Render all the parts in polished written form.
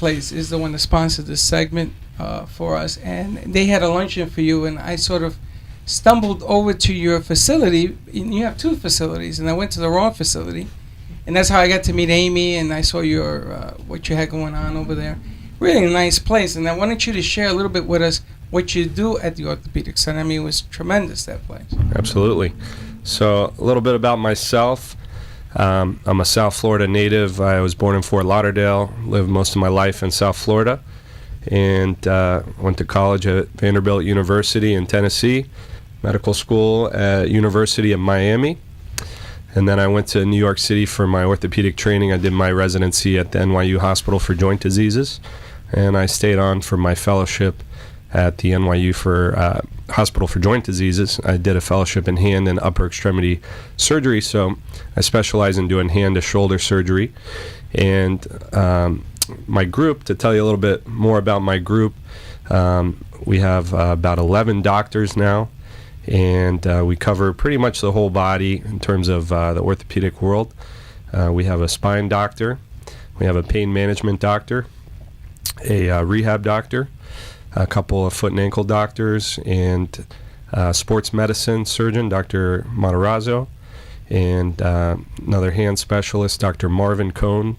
place is the one that sponsored this segment for us, and they had a luncheon for you, and I sort of stumbled over to your facility. And you have two facilities, and I went to the wrong facility, and that's how I got to meet Amy, and I saw your what you had going on over there. Really nice place, and I wanted you to share a little bit with us what you do at the Orthopedic Center. I mean, it was tremendous, that place. Absolutely. So a little bit about myself. I'm a South Florida native. I was born in Fort Lauderdale, lived most of my life in South Florida, and went to college at Vanderbilt University in Tennessee, medical school at University of Miami, and then I went to New York City for my orthopedic training. I did my residency at the NYU Hospital for Joint Diseases, and I stayed on for my fellowship at the NYU for Hospital for Joint Diseases. I did a fellowship in hand and upper extremity surgery, so I specialize in doing hand to shoulder surgery. And my group, to tell you a little bit more about my group, we have about 11 doctors now, and we cover pretty much the whole body in terms of the orthopedic world. We have a spine doctor, we have a pain management doctor, a rehab doctor, a couple of foot and ankle doctors, and sports medicine surgeon, Dr. Matarazzo, and another hand specialist, Dr. Marvin Cohn,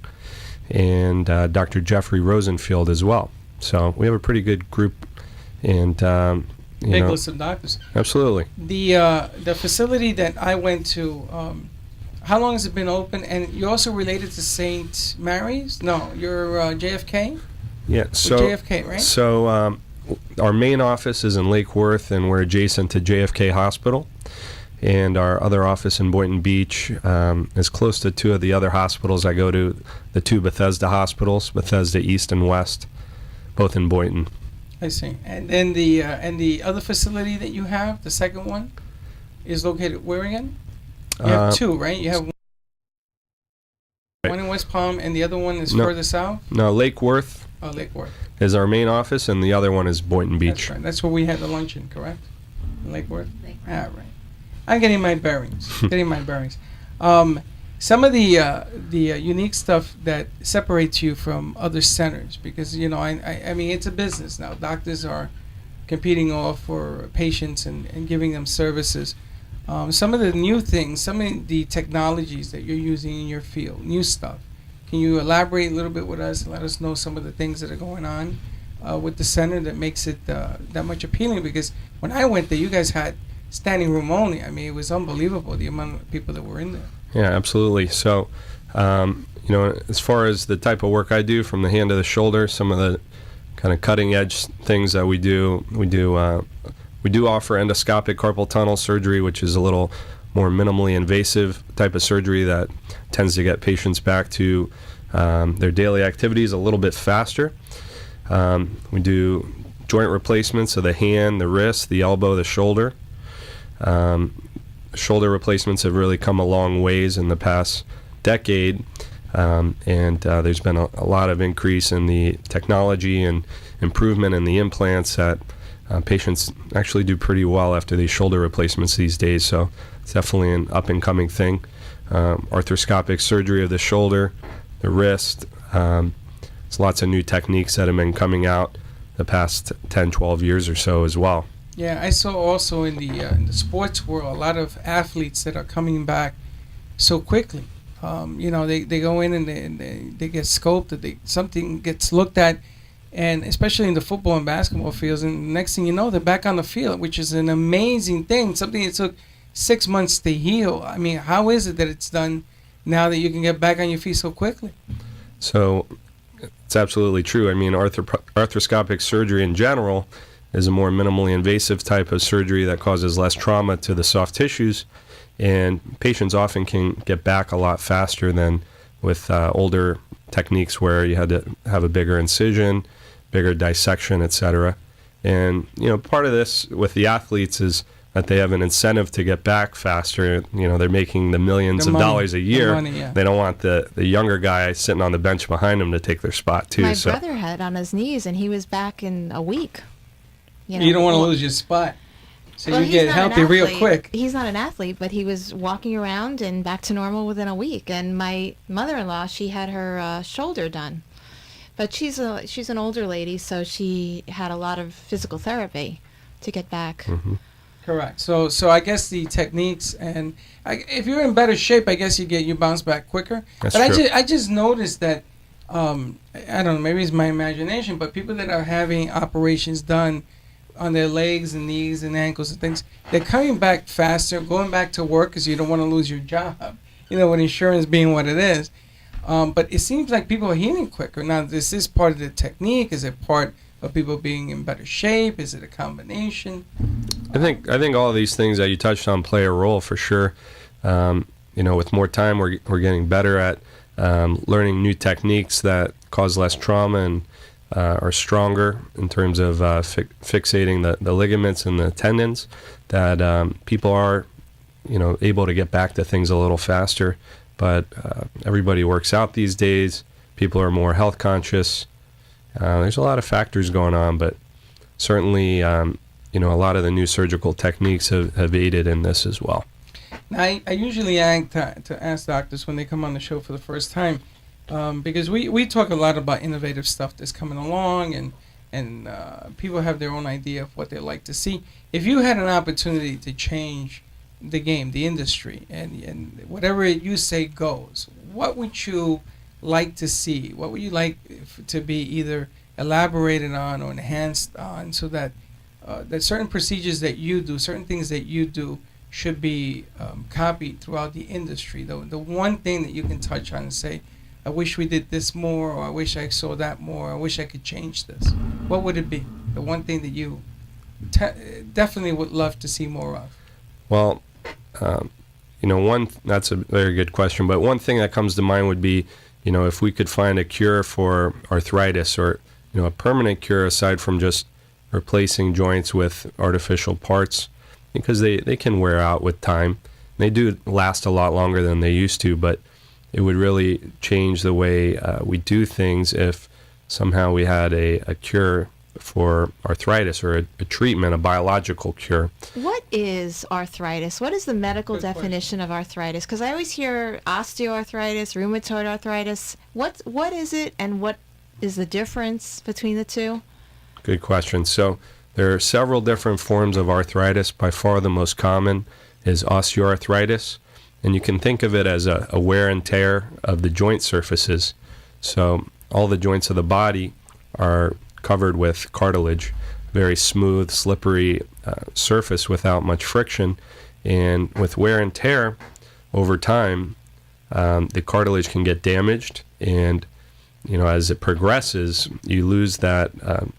and Dr. Jeffrey Rosenfield as well. So we have a pretty good group, and big list of doctors. Absolutely. The facility that I went to, how long has it been open? And you're also related to St. Mary's? No, you're JFK? Yeah, so JFK, right? So our main office is in Lake Worth, and we're adjacent to JFK Hospital. And our other office in Boynton Beach is close to two of the other hospitals I go to, the two Bethesda hospitals, Bethesda East and West, both in Boynton. I see. And then the other facility that you have, the second one, is located where again? You have two, right? You have one in West Palm, and the other one is further south? No, Lake Worth. Oh, Lake Worth is our main office, and the other one is Boynton Beach. That's right. That's where we had the luncheon, correct? In Lake Worth? Ah, right. I'm getting my bearings. Some of the unique stuff that separates you from other centers, because I mean, it's a business now. Doctors are competing all for patients and giving them services. Some of the new things, some of the technologies that you're using in your field, new stuff. Can you elaborate a little bit with us and let us know some of the things that are going on with the center that makes it that much appealing? Because when I went there, you guys had standing room only. I mean, it was unbelievable, the amount of people that were in there. Yeah, absolutely. So, as far as the type of work I do, from the hand to the shoulder, some of the kind of cutting edge things that we do offer endoscopic carpal tunnel surgery, which is a little more minimally invasive type of surgery that tends to get patients back to their daily activities a little bit faster. We do joint replacements of the hand, the wrist, the elbow, the shoulder. Shoulder replacements have really come a long ways in the past decade, and there's been a lot of increase in the technology and improvement in the implants that patients actually do pretty well after these shoulder replacements these days. So it's definitely an up-and-coming thing. Arthroscopic surgery of the shoulder, the wrist. There's lots of new techniques that have been coming out the past 10, 12 years or so as well. Yeah, I saw also in the sports world a lot of athletes that are coming back so quickly. They go in and they get scoped, something gets looked at, and especially in the football and basketball fields, and the next thing you know, they're back on the field, which is an amazing thing, something that took 6 months to heal. I mean, how is it that it's done now that you can get back on your feet so quickly? So it's absolutely true. I mean, arthroscopic surgery in general is a more minimally invasive type of surgery that causes less trauma to the soft tissues, and patients often can get back a lot faster than with older techniques where you had to have a bigger incision, bigger dissection, etc. And part of this with the athletes is that they have an incentive to get back faster. They're making the millions of dollars a year. They don't want the younger guy sitting on the bench behind them to take their spot too. My brother had it on his knees, and he was back in a week. You don't want to lose your spot, so you get healthy real quick. He's not an athlete, but he was walking around and back to normal within a week. And my mother-in-law, she had her shoulder done, But she's an older lady, so she had a lot of physical therapy to get back. Hmm. Correct. So I guess the techniques and if you're in better shape, I guess you bounce back quicker. That's But true. I just noticed that I don't know, maybe it's my imagination, but people that are having operations done on their legs and knees and ankles and things, they're coming back faster, going back to work because you don't want to lose your job. With insurance being what it is. But it seems like people are healing quicker. Now, this is part of the technique. Is it part of people being in better shape? Is it a combination? I think all of these things that you touched on play a role for sure. With more time, we're getting better at learning new techniques that cause less trauma and are stronger in terms of fixating the ligaments and the tendons. That people are, able to get back to things a little faster. But everybody works out these days. People are more health conscious. There's a lot of factors going on, but certainly, a lot of the new surgical techniques have aided in this as well. Now, I usually to ask doctors when they come on the show for the first time, because we talk a lot about innovative stuff that's coming along, and people have their own idea of what they like to see. If you had an opportunity to change the game, the industry, and whatever you say goes, what would you like to see? What would you like to be either elaborated on or enhanced on, so that that certain procedures that you do, certain things that you do, should be copied throughout the industry? The one thing that you can touch on and say, I wish we did this more, or I wish I saw that more, I wish I could change this. What would it be? The one thing that you definitely would love to see more of? Well, that's a very good question, but one thing that comes to mind would be, if we could find a cure for arthritis, or, a permanent cure aside from just replacing joints with artificial parts, because they can wear out with time. They do last a lot longer than they used to, but it would really change the way we do things if somehow we had a cure for arthritis, or a treatment, a biological cure. What is arthritis? What is the medical Good definition of arthritis? Because I always hear osteoarthritis, rheumatoid arthritis. What is it, and what is the difference between the two? Good question. So there are several different forms of arthritis. By far the most common is osteoarthritis, and you can think of it as a wear and tear of the joint surfaces. So all the joints of the body are covered with cartilage, very smooth, slippery surface without much friction. And with wear and tear over time, the cartilage can get damaged, and as it progresses, you lose that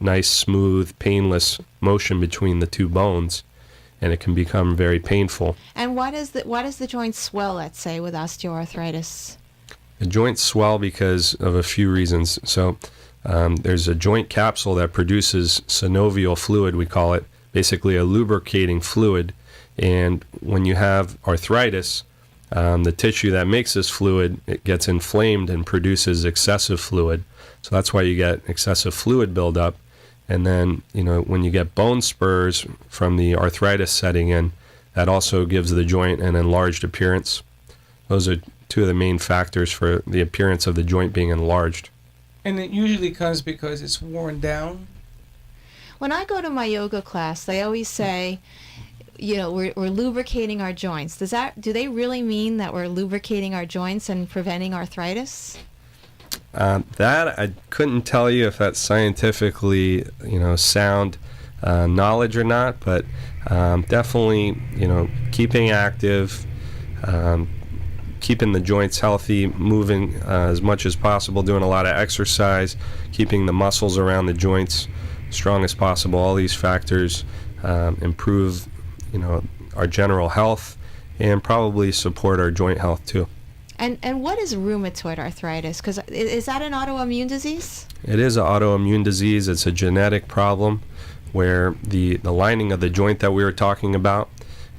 nice, smooth, painless motion between the two bones, and it can become very painful. And why does the joint swell, let's say, with osteoarthritis? The joints swell because of a few reasons. So there's a joint capsule that produces synovial fluid, we call it, basically a lubricating fluid. And when you have arthritis, the tissue that makes this fluid, it gets inflamed and produces excessive fluid. So that's why you get excessive fluid buildup. And then, when you get bone spurs from the arthritis setting in, that also gives the joint an enlarged appearance. Those are two of the main factors for the appearance of the joint being enlarged. And it usually comes because it's worn down. When I go to my yoga class, they always say, we're lubricating our joints. Do they really mean that we're lubricating our joints and preventing arthritis? That I couldn't tell you if that's scientifically, sound knowledge or not, but definitely, keeping active, keeping the joints healthy, moving as much as possible, doing a lot of exercise, keeping the muscles around the joints strong as possible. All these factors improve, our general health, and probably support our joint health too. And what is rheumatoid arthritis? Because is that an autoimmune disease? It is an autoimmune disease. It's a genetic problem where the lining of the joint that we were talking about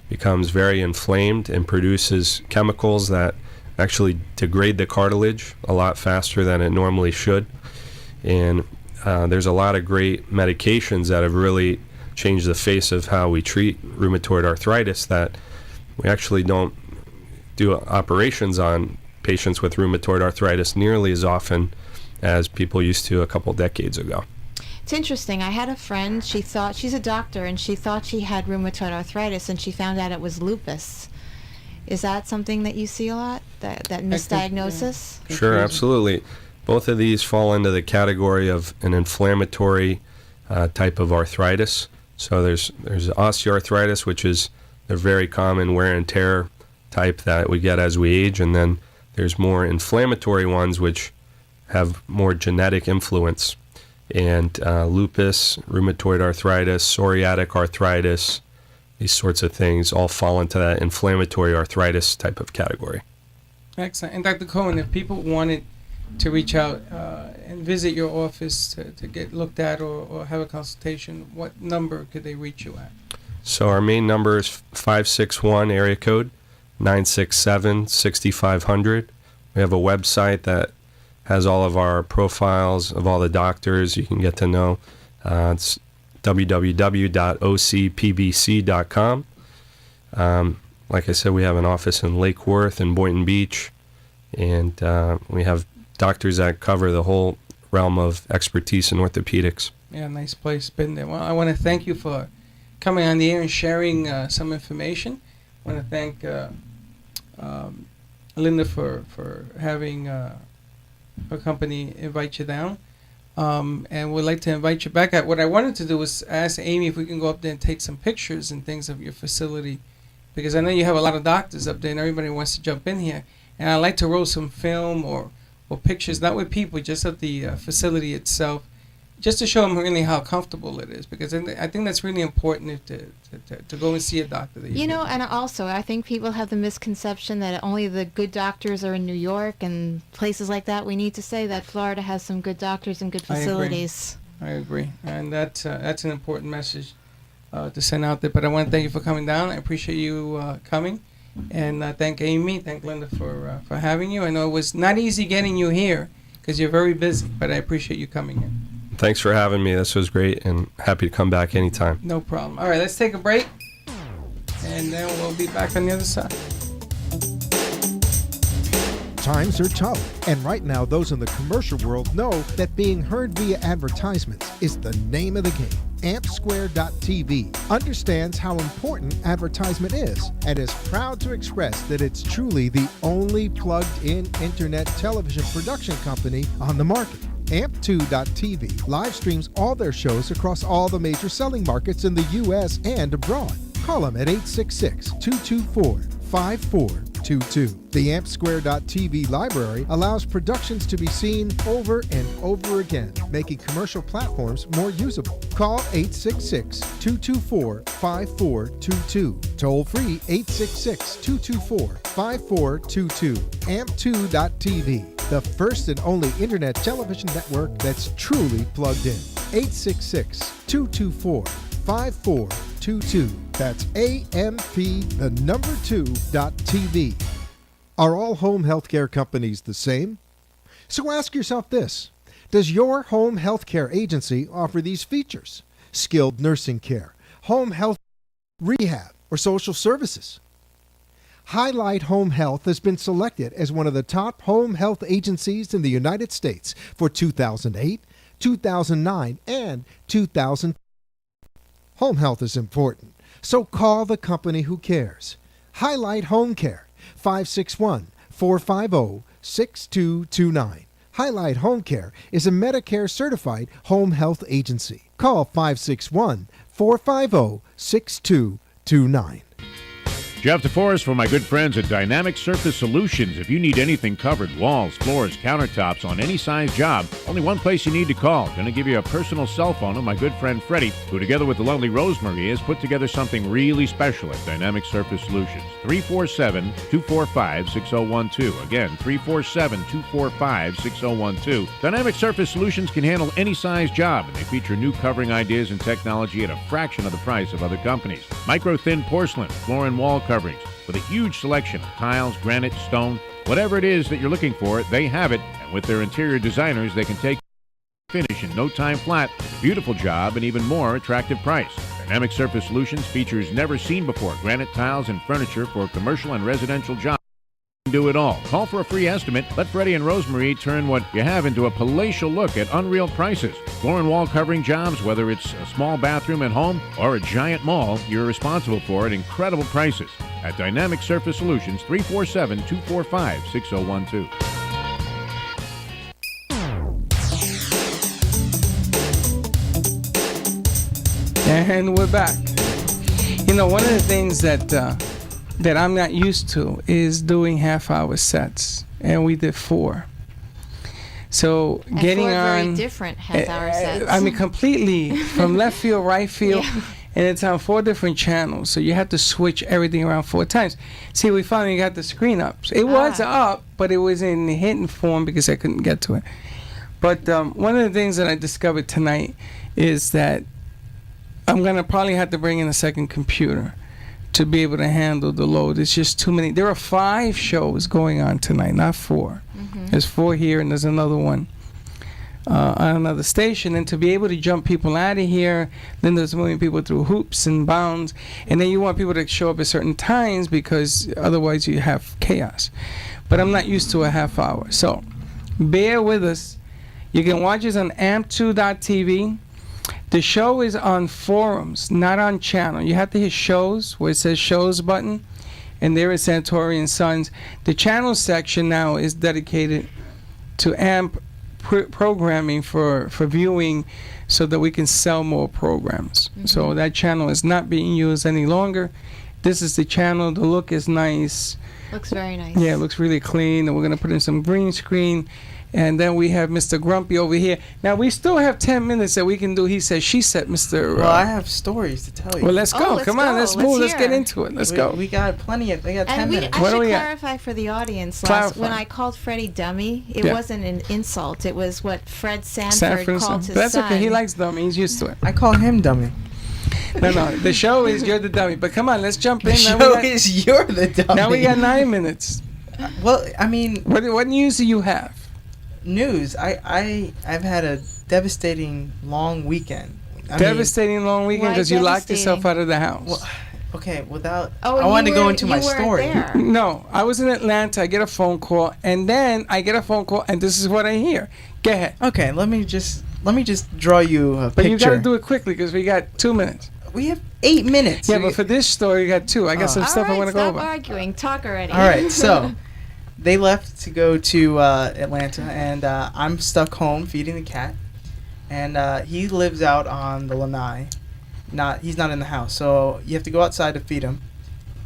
becomes very inflamed and produces chemicals that actually degrade the cartilage a lot faster than it normally should. And there's a lot of great medications that have really changed the face of how we treat rheumatoid arthritis, that we actually don't do operations on patients with rheumatoid arthritis nearly as often as people used to a couple decades ago. It's interesting. I had a friend, she's a doctor, and she thought she had rheumatoid arthritis, and she found out it was lupus. Is that something that you see a lot, that misdiagnosis? Sure, absolutely. Both of these fall into the category of an inflammatory type of arthritis. So there's osteoarthritis, which is a very common wear and tear type that we get as we age, and then there's more inflammatory ones which have more genetic influence. And lupus, rheumatoid arthritis, psoriatic arthritis, these sorts of things all fall into that inflammatory arthritis type of category. Excellent. And Dr. Cohen, if people wanted to reach out and visit your office to get looked at or have a consultation, what number could they reach you at? So our main number is 561 area code 967-6500. We have a website that has all of our profiles of all the doctors you can get to know. It's www.ocpbc.com. Like I said, we have an office in Lake Worth and Boynton Beach, and we have doctors that cover the whole realm of expertise in orthopedics. Yeah, nice place. Been there. Well, I want to thank you for coming on the air and sharing some information. I want to thank Linda for having her company invite you down. And we'd like to invite you back. What I wanted to do was ask Amy if we can go up there and take some pictures and things of your facility, because I know you have a lot of doctors up there and everybody wants to jump in here. And I'd like to roll some film or pictures, not with people, just of the facility itself, just to show them really how comfortable it is, because I think that's really important to go and see a doctor. And also I think people have the misconception that only the good doctors are in New York and places like that. We need to say that Florida has some good doctors and good facilities. I agree. And that's an important message to send out there. But I want to thank you for coming down. I appreciate you coming. And thank Amy, thank Linda for having you. I know it was not easy getting you here because you're very busy, but I appreciate you coming in. Thanks for having me. This was great, and happy to come back anytime. No problem. All right, let's take a break, and then we'll be back on the other side. Times are tough, and right now those in the commercial world know that being heard via advertisements is the name of the game. AmpSquare.tv understands how important advertisement is and is proud to express that it's truly the only plugged-in internet television production company on the market. Amp2.tv live streams all their shows across all the major selling markets in the U.S. and abroad. Call them at 866-224-5422. The AmpSquare.tv library allows productions to be seen over and over again, making commercial platforms more usable. Call 866-224-5422. Toll free 866-224-5422. Amp2.tv. The first and only internet television network that's truly plugged in. 866-224-5422. That's AMP2.TV. Are all home healthcare companies the same? So ask yourself this. Does your home healthcare agency offer these features? Skilled nursing care, home health, rehab, or social services? Highlight Home Health has been selected as one of the top home health agencies in the United States for 2008, 2009, and 2000. Home health is important, so call the company who cares. Highlight Home Care, 561-450-6229. Highlight Home Care is a Medicare-certified home health agency. Call 561-450-6229. Jeff DeForest for my good friends at Dynamic Surface Solutions. If you need anything covered, walls, floors, countertops, on any size job, only one place you need to call. Going to give you a personal cell phone of my good friend Freddie, who together with the lovely Rosemary has put together something really special at Dynamic Surface Solutions. 347-245-6012. Again, 347-245-6012. Dynamic Surface Solutions can handle any size job, and they feature new covering ideas and technology at a fraction of the price of other companies. Micro-thin porcelain, floor and wall coverings with a huge selection of tiles, granite, stone, whatever it is that you're looking for, they have it. And with their interior designers, they can take finish in no time flat, beautiful job, and even more attractive price. Dynamic Surface Solutions features never seen before granite tiles and furniture for commercial and residential jobs. do it all. Call for a free estimate. Let Freddie and Rosemary turn what you have into a palatial look at unreal prices. Floor and wall covering jobs, whether it's a small bathroom at home or a giant mall, you're responsible for at incredible prices. At Dynamic Surface Solutions, 347-245-6012. And we're back. You know, one of the things that I'm not used to is doing half-hour sets, and we did 4. So And getting 4 on very different half-hour sets. I mean, completely from left field, right field, Yeah. and it's on 4 different channels. So you have to switch everything around 4 times. See, we finally got the screen up. It was up, but it was in hidden form because I couldn't get to it. But one of the things that I discovered tonight is that I'm going to probably have to bring in a second computer to be able to handle the load. It's just too many. There are 5 shows going on tonight, not 4. Mm-hmm. There's 4 here, and there's another one on another station. And to be able to jump people out of here, then there's moving people through hoops and bounds. And then you want people to show up at certain times because otherwise you have chaos. But I'm not used to a half hour. So bear with us. You can watch us on amp2.tv. The show is on forums, not on channel. You have to hit shows where it says shows button, and there is Santory and Sons. The channel section now is dedicated to AMP programming for viewing so that we can sell more programs. Mm-hmm. So that channel is not being used any longer. This is the channel. The look is nice. Looks very nice. Yeah, it looks really clean. And we're going to put in some green screen. And then we have Mr. Grumpy over here. Now, we still have 10 minutes that we can do. He said, she said, Mr. Well, I have stories to tell you. Well, let's go. let's Come on, go. let's Let's move. Let's get hear. into it. Let's we, go. We got plenty of. They got 10 And minutes. I What do should we got? clarify for the audience. Clarify. When I called Freddie dummy, it Yeah. wasn't an insult. It was what Fred Sanford Sanford, called his that's son. okay. He likes dummy. He's used to it. I call him dummy. No. The show is you're the dummy. But come on, let's jump in. The Now show we got- is you're the dummy. Now we got 9 minutes. Well, I mean, What news do you have? news. I've had a devastating long weekend. I mean, Devastating long weekend Why because you locked yourself devastating? out of the house. well, okay, without. Oh, I you wanted to go were- into my you weren't story. there. No, I was in Atlanta. I get a phone call, and then I get a phone call, and this is what I hear. Go ahead. Okay, let me just draw you a But picture. you got to do it quickly because we got 2 minutes. We have 8 minutes. Yeah, but for this story, you got 2. I got Oh. some All stuff I right, want to go stop over. arguing. Talk already. All right, so they left to go to Atlanta, and I'm stuck home feeding the cat. And he lives out on the lanai. He's not in the house, so you have to go outside to feed him.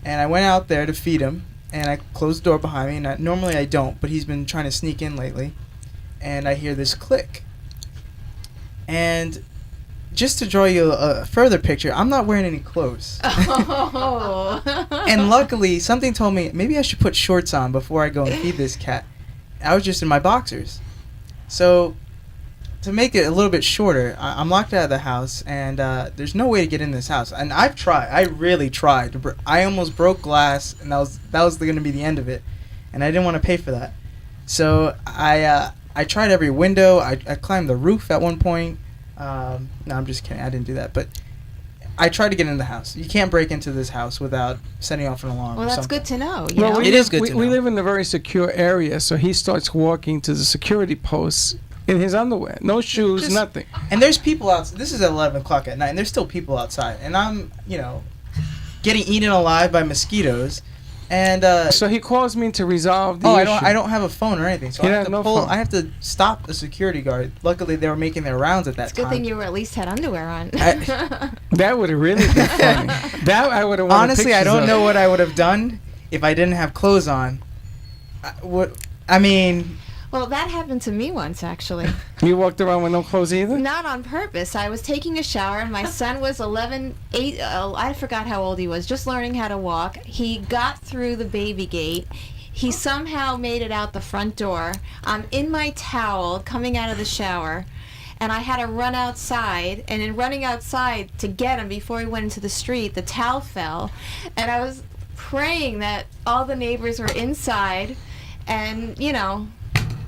And I went out there to feed him, and I closed the door behind me. And normally I don't, but he's been trying to sneak in lately. And I hear this click. And just to draw you a further picture, I'm not wearing any clothes. Oh. And luckily, something told me maybe I should put shorts on before I go and feed this cat. I was just in my boxers. So, to make it a little bit shorter, I'm locked out of the house, and there's no way to get in this house. And I've tried. I really tried. I almost broke glass, and that was going to be the end of it. And I didn't want to pay for that. So, I tried every window. I climbed the roof at one point. No, I'm just kidding. I didn't do that. But I tried to get in the house. You can't break into this house without setting off an alarm. Well, or that's something. good to know. Well, know? It is good to we know. live in a very secure area, so he starts walking to the security posts in his underwear. No shoes, Just- nothing. And there's people out. This is at 11 o'clock at night, and there's still people outside. And I'm, getting eaten alive by mosquitoes. And So he calls me to resolve the oh, issue. I don't have a phone or anything, so You I have have to no pull. phone. I have to stop the security guard. Luckily, they were making their rounds at that It's a good time. thing you were at least had underwear on. That would have really been funny. That I would have. Honestly, I don't know what I would have done if I didn't have clothes on. I mean, Well, that happened to me once, actually. You walked around with no clothes either. Not on purpose. I was taking a shower. My son was 8. I forgot how old he was, just learning how to walk. He got through the baby gate. He somehow made it out the front door. I'm in my towel coming out of the shower, and I had to run outside. And in running outside to get him before he went into the street, the towel fell. And I was praying that all the neighbors were inside and,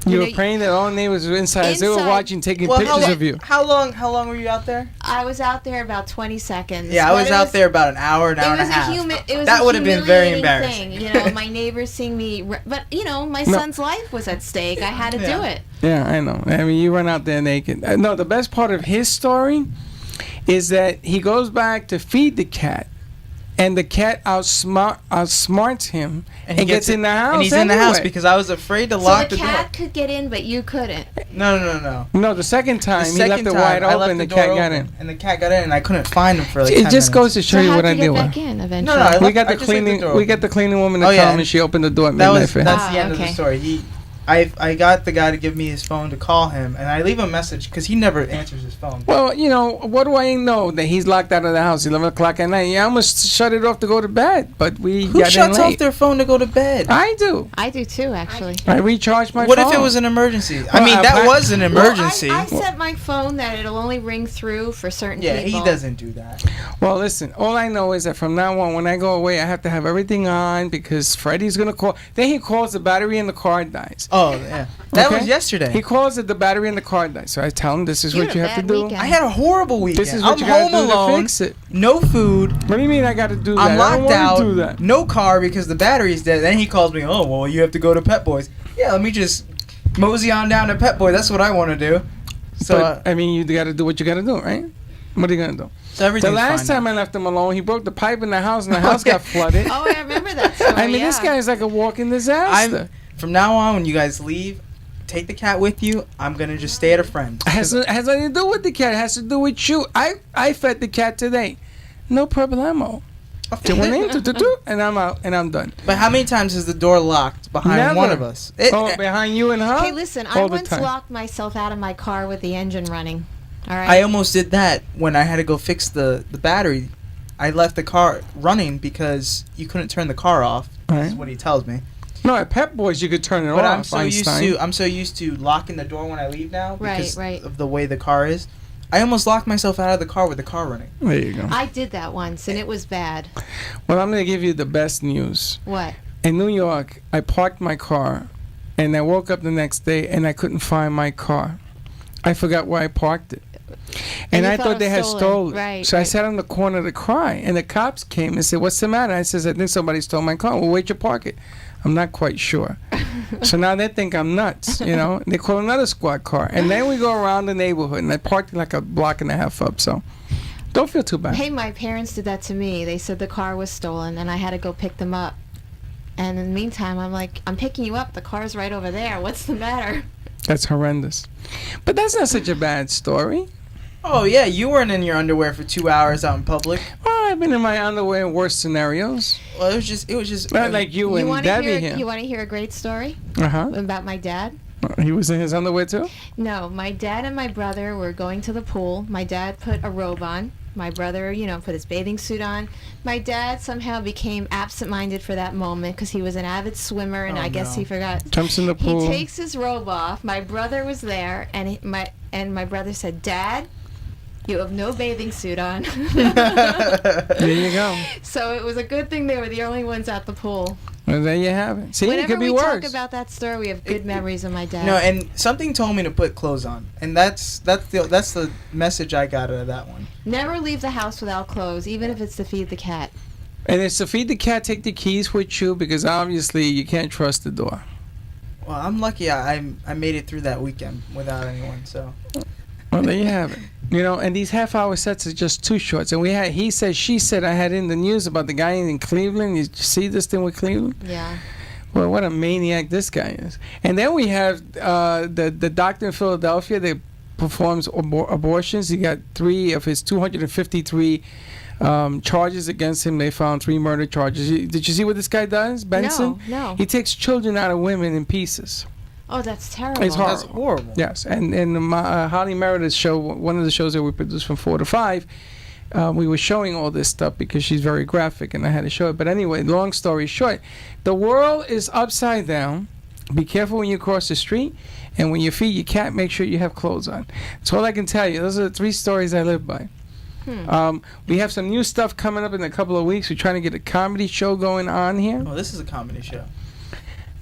You know, were praying that all neighbors were inside. They were Inside. watching, taking Well, pictures of you. How long were you out there? I was out there about 20 seconds. Yeah, I but was it out there about an hour and a It half. was That a would have been very humiliating embarrassing. thing. You know, my neighbors seeing me, but you know, my No. son's life was at stake. I had to do Yeah. it. Yeah, I know. I mean, you run out there naked. No, the best part of his story is that he goes back to feed the cat, and the cat outsmarts him and gets in the house. And he's in the house anyway. because I was afraid to So lock the the cat door. could get in, but you couldn't. No. No, the second time The he left second it time, wide I open. left The door cat got open, in. and the cat got in, and I couldn't find him for like It 10 just goes minutes. to show So you how'd what I you get deal with. back in eventually? No, I We left- got I the just left the cleaning. door We open. got the cleaning woman to Oh, yeah, come, and and she opened the door at That midnight was for him. that's the end of okay. the story. I got the guy to give me his phone to call him, and I leave him a message because he never answers his phone. Well, you know, what do I know that he's locked out of the house 11 o'clock at night? Yeah, I almost shut it off to go to bed, but we Who got in shuts late. off their phone to go to bed? I do. I do too, actually. I recharge my What phone. if it was an emergency? I Well, mean, that I- was an emergency. Well, I set my phone that it'll only ring through for certain Yeah, people. he doesn't do that. Well, listen, all I know is that from now on, when I go away, I have to have everything on because Freddie's going to call. Then he calls, the battery in the car dies. Oh, yeah. That Okay? was yesterday. He calls it the battery in the car dies. So I tell him, this is You what had you a have to bad do. weekend. I had a horrible weekend. This is what I'm you got home to do to alone, fix it. no food. What do you mean I got to do that? I'm I locked don't want out. to do that. No car because the battery's dead. Then he calls me. Oh, well, you have to go to Pet Boys. Yeah, let me just mosey on down to Pet Boy. That's what I want to do. So, But, I mean, you got to do what you got to do, right? What are you going to do? so everything's The last fine time now. I left him alone, he broke the pipe in the house, and the house got flooded. Oh, I remember that story. I mean, this yeah. guy is like a walking disaster. From now on, when you guys leave, take the cat with you. I'm gonna just stay at a friend's. Has nothing to do with the cat. It has to do with you. I fed the cat today. No problemo. And I'm out and I'm done. But how many times is the door locked behind Never. one of us? Behind you and her? Hey, listen, I All the once time. locked myself out of my car with the engine running. All right. I almost did that when I had to go fix the battery. I left the car running because you couldn't turn the car off. That's Right. what he tells me. No, at Pep Boys you could turn it But off. I'm so used to locking the door when I leave now because Right. of the way the car is. I almost locked myself out of the car with the car running. There you go. I did that once, and it was bad. Well, I'm going to give you the best news. What? In New York, I parked my car, and I woke up the next day, and I couldn't find my car. I forgot where I parked it. And you I thought thought it they was had stolen. stolen. Right, So I right. sat on the corner to cry, and the cops came and said, "What's the matter?" I says, "I think somebody stole my car." "Well, where'd you park it?" "I'm not quite sure." So now they think I'm nuts, you know. They call another squad car, and then we go around the neighborhood, and I parked like a block and a half up. So don't feel too bad. Hey, my parents did that to me. They said the car was stolen, and I had to go pick them up. And in the meantime, I'm like, I'm picking you up. The car's right over there. What's the matter? That's horrendous. But that's not such a bad story. Oh yeah, you weren't in your underwear for 2 hours out in public. Well, I've been in my underwear in worse scenarios. Well, it was just. Not like you and want to Debbie hear? here. You want to hear a great story Uh-huh. about my dad? He was in his underwear too? No, my dad and my brother were going to the pool. My dad put a robe on. My brother, put his bathing suit on. My dad somehow became absent-minded for that moment because he was an avid swimmer, and Oh, I guess no. he forgot. Jumps in the pool. He takes his robe off. My brother was there, and my brother said, "Dad, you have no bathing suit on." There you go. So it was a good thing they were the only ones at the pool. Well, there you have it. See, it Whenever could be we worse. talk about that story, we have good memories of my dad. No, and something told me to put clothes on, and that's the message I got out of that one. Never leave the house without clothes, even if it's to feed the cat. And it's to feed the cat, take the keys with you because obviously you can't trust the door. Well, I'm lucky I made it through that weekend without anyone. So Well, there you have it. And these half-hour sets are just too short. And we had he said, she said. I had in the news about the guy in Cleveland. You see this thing with Cleveland? Yeah. Well, what a maniac this guy is. And then we have the doctor in Philadelphia that performs abortions. He got 3 of his 253 charges against him. They found 3 murder charges. Did you see what this guy does, Benson? No. He takes children out of women in pieces. Oh, that's terrible. It's horrible. that's horrible. Yes, and Holly Meredith's show, one of the shows that we produced from 4 to 5, we were showing all this stuff because she's very graphic, and I had to show it. But anyway, long story short, the world is upside down. Be careful when you cross the street, and when you feed your cat, make sure you have clothes on. That's all I can tell you. Those are the 3 stories I live by. We have some new stuff coming up in a couple of weeks. We're trying to get a comedy show going on here. Oh, this is a comedy show.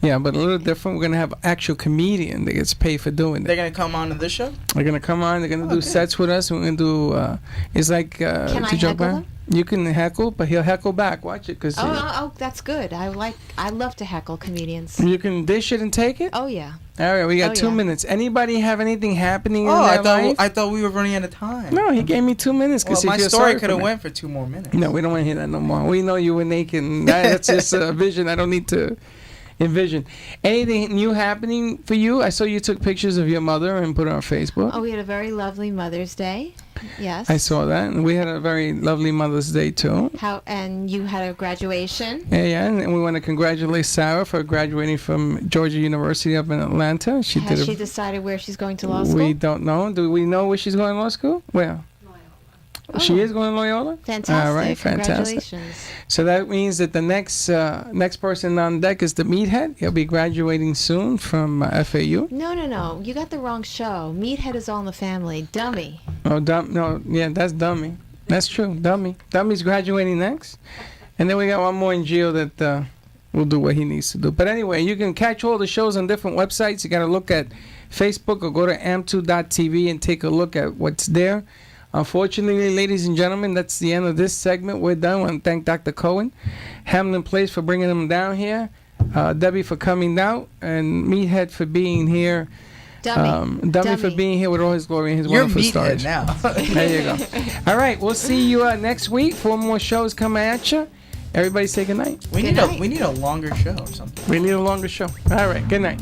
Yeah, but a little different. We're gonna have actual comedian that gets paid for doing They're it. gonna come on to this show. They're gonna come on. They're gonna do Okay. sets with us. We're gonna do. It's like Can I to joke heckle about. them? You can heckle, but he'll heckle back. Watch it, cause Oh, that's good. I love to heckle comedians. you can dish it and take it. Oh yeah. All right, we got Oh, 2 yeah. minutes. Anybody have anything happening in Oh, their life? I thought we were running out of time. No, he gave me 2 minutes Well, because my story could have went for 2 more minutes. No, we don't want to hear that no more. We know you were naked. And that's just a vision. I don't need to envision. Anything new happening for you? I saw you took pictures of your mother and put it on Facebook. Oh, we had a very lovely Mother's Day. Yes. I saw that. And we had a very lovely Mother's Day, too. And you had a graduation. Yeah, and we want to congratulate Sarah for graduating from Georgia University up in Atlanta. She Has did she decided where she's going to law school? We don't know. Do we know where she's going to law school? Where? She Oh. is going to Loyola? Fantastic. All right, fantastic. Congratulations. So that means that the next person on deck is the meathead. He'll be graduating soon from FAU. No. You got the wrong show. Meathead is all in the family. Dummy. Oh, that's Dummy. That's true, Dummy. Dummy's graduating next. And then we got one more in Gio that will do what he needs to do. But anyway, you can catch all the shows on different websites. You got to look at Facebook or go to am2.tv and take a look at what's there. Unfortunately, ladies and gentlemen, that's the end of this segment. We're done. I want to thank Dr. Cohen, Hamlin Place for bringing them down here, Debbie for coming out, and Meathead for being here. Dummy for being here with all his glory and his You're wonderful meathead stories. now. There you go. All right, we'll see you next week. 4 more shows coming at you. Everybody say good night. We Good night. need a longer show or something. We need a longer show. All right, good night.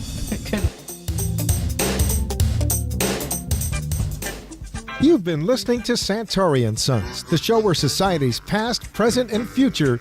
You've been listening to Santory and Sons, the show where society's past, present, and future